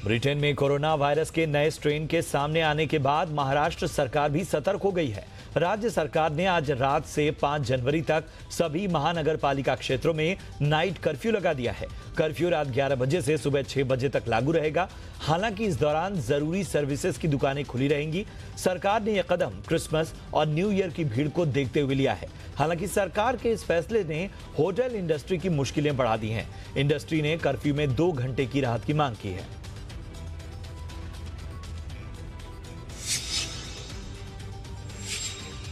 Britain में corona virus के नए स्ट्रेन के सामने आने के बाद महाराष्ट्र सरकार भी सतर्क हो गई है। राज्य सरकार ने आज रात से 5 जनवरी तक सभी महानगर पालिका क्षेत्रों में नाइट कर्फ्यू लगा दिया है। कर्फ्यू रात 11 बजे से सुबह 6 बजे तक लागू रहेगा। हालांकि इस दौरान जरूरी सर्विसेज की दुकानें खुली रहेंगी। सरकार ने यह कदम क्रिसमस और न्यू ईयर की भीड़ को देखते हुए लिया है। हालांकि सरकार के इस फैसले ने होटल इंडस्ट्री की मुश्किलें बढ़ा दी हैं। इंडस्ट्री ने कर्फ्यू में 2 घंटे की राहत की मांग की है।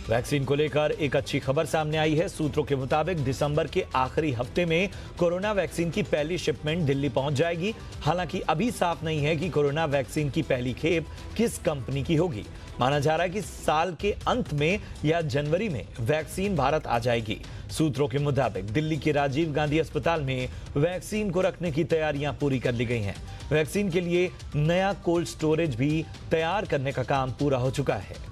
वैक्सीन को लेकर एक अच्छी खबर सामने आई है। सूत्रों के मुताबिक दिसंबर के आखिरी हफ्ते में कोरोना वैक्सीन की पहली शिपमेंट दिल्ली पहुंच जाएगी। हालांकि अभी साफ नहीं है कि कोरोना वैक्सीन की पहली खेप किस कंपनी की होगी। माना जा रहा है कि साल के अंत में या जनवरी में वैक्सीन भारत आ जाएगी। सूत्रों के मुताबिक दिल्ली के राजीव गांधी अस्पताल में वैक्सीन को रखने की तैयारियां पूरी कर ली गई हैं। वैक्सीन के लिए नया कोल्ड स्टोरेज भी तैयार करने का काम पूरा हो चुका है।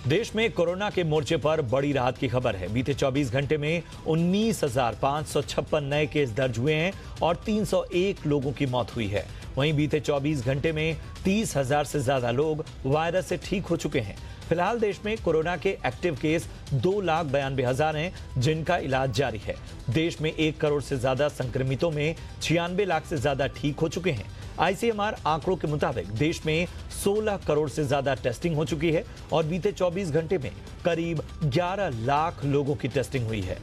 देश में कोरोना के मोर्चे पर बड़ी राहत की खबर है। बीते 24 घंटे में 19,556 नए केस दर्ज हुए हैं और 301 लोगों की मौत हुई है। वहीं बीते 24 घंटे में 30,000 से ज्यादा लोग वायरस से ठीक हो चुके हैं। फिलहाल देश में कोरोना के एक्टिव केस 2,92,000 हैं, जिनका इलाज जारी है। देश में 1 करोड़ से ज्यादा संक्रमितों में 96 लाख से ज्यादा ठीक हो चुके हैं। ICMR आंकड़ों के मुताबिक देश में 16 करोड़ से ज्यादा टेस्टिंग हो चुकी है और बीते 24 घंटे में करीब 11 लाख लोगों की टेस्टिंग हुई है।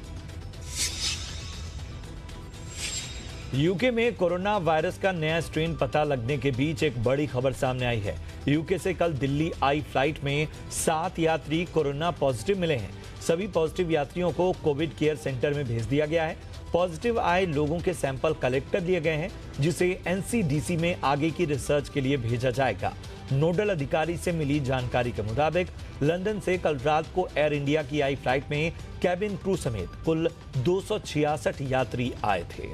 यूके में कोरोना वायरस का नया स्ट्रेन पता लगने के बीच एक बड़ी खबर सामने आई है। यूके से कल दिल्ली आई फ्लाइट में 7 यात्री कोरोना पॉजिटिव मिले हैं। सभी पॉजिटिव यात्रियों को कोविड केयर सेंटर में भेज दिया गया है। पॉजिटिव आए लोगों के सैंपल कलेक्ट कर लिए गए हैं, जिसे NCDC में आगे की रिसर्च के लिए भेजा जाएगा। नोडल अधिकारी से मिली जानकारी के मुताबिक लंदन से कल रात को एयर इंडिया की आई फ्लाइट में कैबिन क्रू समेत कुल 266 यात्री आए थे।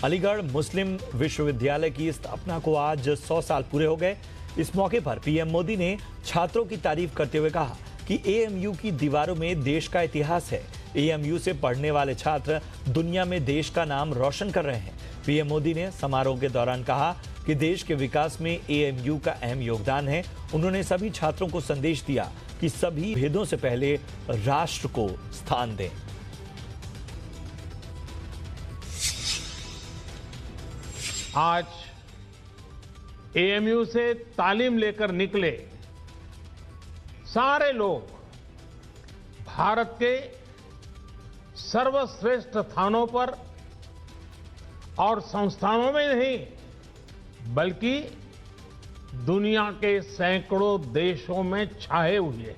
अलीगढ़ मुस्लिम विश्वविद्यालय की स्थापना को आज 100 साल पूरे हो गए। इस मौके पर पीएम मोदी ने छात्रों की तारीफ करते हुए कहा कि AMU की दीवारों में देश का इतिहास है। AMU से पढ़ने वाले छात्र दुनिया में देश का नाम रोशन कर रहे हैं। पीएम मोदी ने समारोह के दौरान कहा कि देश के विकास में AMU का अहम योगदान है। उन्होंने सभी छात्रों को संदेश दिया कि सभी भेदों से पहले राष्ट्र को स्थान दें। आज AMU से तालीम लेकर निकले सारे लोग भारत के सर्वश्रेष्ठ स्थानों पर और संस्थानों में नहीं, बल्कि दुनिया के सैकड़ों देशों में छाए हुए हैं।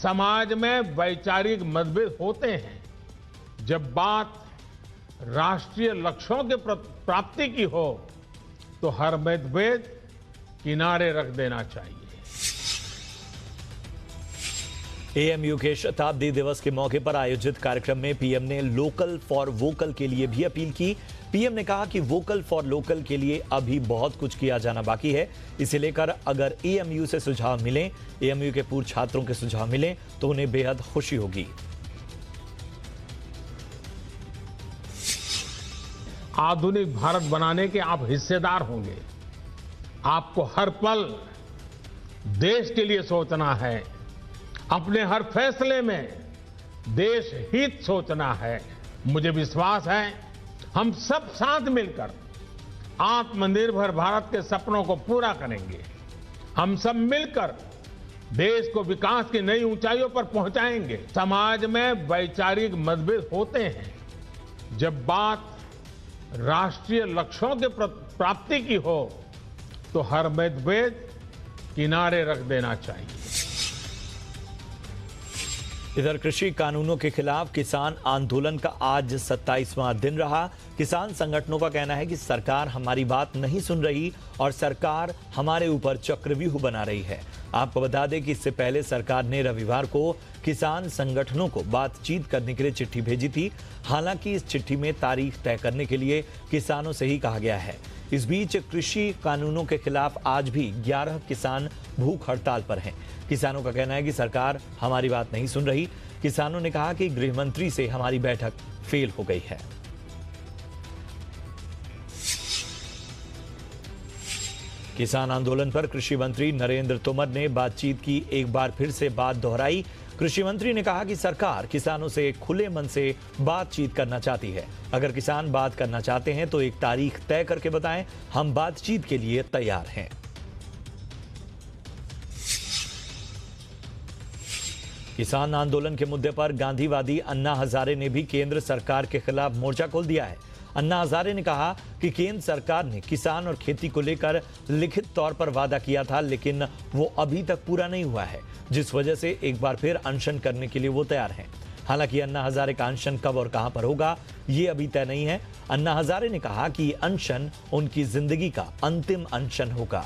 समाज में वैचारिक मतभेद होते हैं। जब बात राष्ट्रीय लक्ष्यों के प्राप्ति की हो तो हर मतभेद किनारे रख देना चाहिए। AMU के शताब्दी दिवस के मौके पर आयोजित कार्यक्रम में पीएम ने लोकल फॉर वोकल के लिए भी अपील की। पीएम ने कहा कि वोकल फॉर लोकल के लिए अभी बहुत कुछ किया जाना बाकी है। इसे लेकर अगर AMU से सुझाव मिले, AMU के पूर्व छात्रों के सुझाव मिले तो उन्हें बेहद खुशी होगी। आधुनिक भारत बनाने के आप हिस्सेदार होंगे। आपको हर पल देश के लिए सोचना है। अपने हर फैसले में देश हित सोचना है। मुझे विश्वास है हम सब साथ मिलकर आत्मनिर्भर भारत के सपनों को पूरा करेंगे। हम सब मिलकर देश को विकास की नई ऊंचाइयों पर पहुंचाएंगे। समाज में वैचारिक मतभेद होते हैं। जब बात राष्ट्रीय लक्ष्यों के प्राप्ति की हो तो हर मतभेद किनारे रख देना चाहिए। इधर कृषि कानूनों के खिलाफ किसान आंदोलन का आज 27वां दिन रहा। किसान संगठनों का कहना है कि सरकार हमारी बात नहीं सुन रही और सरकार हमारे ऊपर चक्रव्यूह बना रही है। आपको बता दें कि इससे पहले सरकार ने रविवार को किसान संगठनों को बातचीत करने के लिए चिट्ठी भेजी थी। हालांकि इस चिट्ठी में तारीख तय करने के लिए किसानों से ही कहा गया है। इस बीच कृषि कानूनों के खिलाफ आज भी 11 किसान भूख हड़ताल पर हैं। किसानों का कहना है कि सरकार हमारी बात नहीं सुन रही। किसानों ने कहा कि गृह मंत्री से हमारी बैठक फेल हो गई है। किसान आंदोलन पर कृषि मंत्री नरेंद्र तोमर ने बातचीत की एक बार फिर से बात दोहराई। कृषि मंत्री ने कहा कि सरकार किसानों से खुले मन से बातचीत करना चाहती है। अगर किसान बात करना चाहते हैं तो एक तारीख तय करके बताएं, हम बातचीत के लिए तैयार हैं। किसान आंदोलन के मुद्दे पर गांधीवादी अन्ना हजारे ने भी केंद्र सरकार के खिलाफ मोर्चा खोल दिया है। अन्ना हजारे ने कहा कि केंद्र सरकार ने किसान और खेती को लेकर लिखित तौर पर वादा किया था, लेकिन वो अभी तक पूरा नहीं हुआ है, जिस वजह से एक बार फिर अनशन करने के लिए वो तैयार हैं। हालांकि अन्ना हजारे का अनशन कब और कहां पर होगा, ये अभी तय नहीं है। अन्ना हजारे ने कहा कि ये अनशन उनकी जिंदगी का अंतिम अनशन होगा।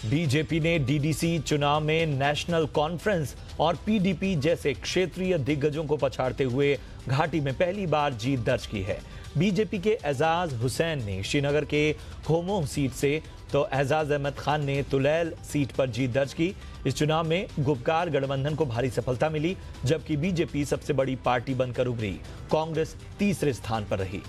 बीजेपी ने डीडीसी चुनाव में नेशनल कॉन्फ्रेंस और पीडीपी जैसे क्षेत्रीय दिग्गजों को पछाड़ते हुए घाटी में पहली बार जीत दर्ज की है। बीजेपी के एजाज हुसैन ने श्रीनगर के खोमोह सीट से तो एजाज अहमद खान ने तुलैल सीट पर जीत दर्ज की। इस चुनाव में गुपकार गठबंधन को भारी सफलता मिली, जबकि बीजेपी सबसे बड़ी पार्टी बनकर उभरी। कांग्रेस तीसरे स्थान पर रही।